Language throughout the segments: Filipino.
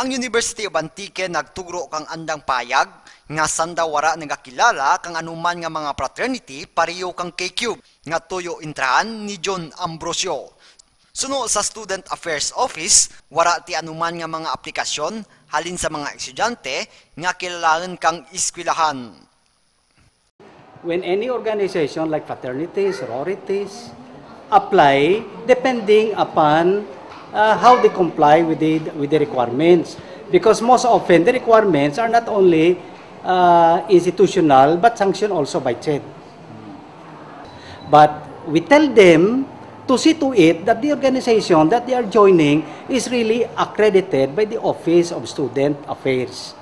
Ang University of Antique nagtugro kang andang payag nga sanda wara nagakilala kang anuman nga mga fraternity pareho kang K-Cube nga tuyo intrahan ni John Ambrosio. Suno sa Student Affairs Office, wara ti anuman nga mga aplikasyon halin sa mga estudyante nga kilalaan kang eskwelahan. When any organization like fraternities, sororities, apply depending upon how they comply with the requirements. Because most often the requirements are not only institutional but sanctioned also by CHED. But we tell them to see to it that the organization that they are joining is really accredited by the Office of Student Affairs.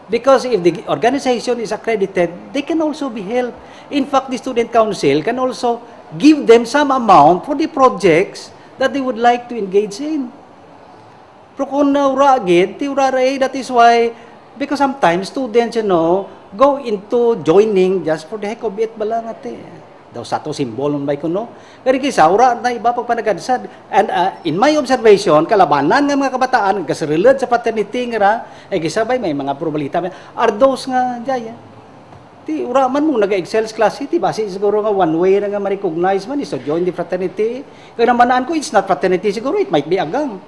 Because if the organization is accredited, they can also be helped. In fact, the Student Council can also give them some amount for the projects that they would like to engage in. Pero kung naura agad, that is why, because sometimes students, go into joining just for the heck of it balang ate. Daw sa to simbol may kuno. Kaya kisa ura na iba pag panagadsad. And in my observation, kalabanan nga mga kabataan kasarilad sa fraternity nga kisabay may mga probalita are those nga jaya. Ti ura man mo naga-excel class ti base siguro nga one way nga ma-recognize man is to join the fraternity. Kaya namanaan ko it's not fraternity siguro, it might be a gang.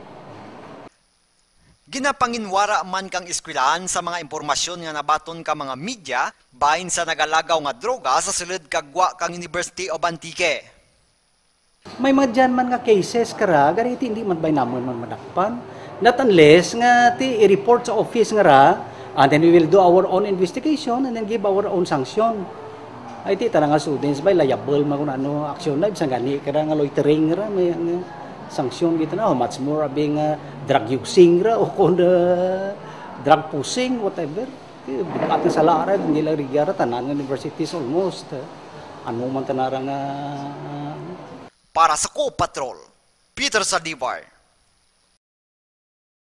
Ginapanginwara man kang eskwelahan sa mga impormasyon nga nabaton ka mga media bahin sa nagalagaw nga droga sa sulod kagwa kang University of Antique. May mga dyan man nga cases kara, ganiti hindi man bay namon man madakpan. Not unless nga ti i-report sa office nga ra, and then we will do our own investigation and then give our own sanction. Ay ti tara nga students bay liable man kung ano aksyon na bisang gani kara nga loitering ra may sanction gitu na, how much more being drug using ra o kung drug pushing, whatever. Ating salaran, nila rigara, tanan ng universities almost. Ano man tanara nga... Para sa Co-Patrol, Peter Saldivar.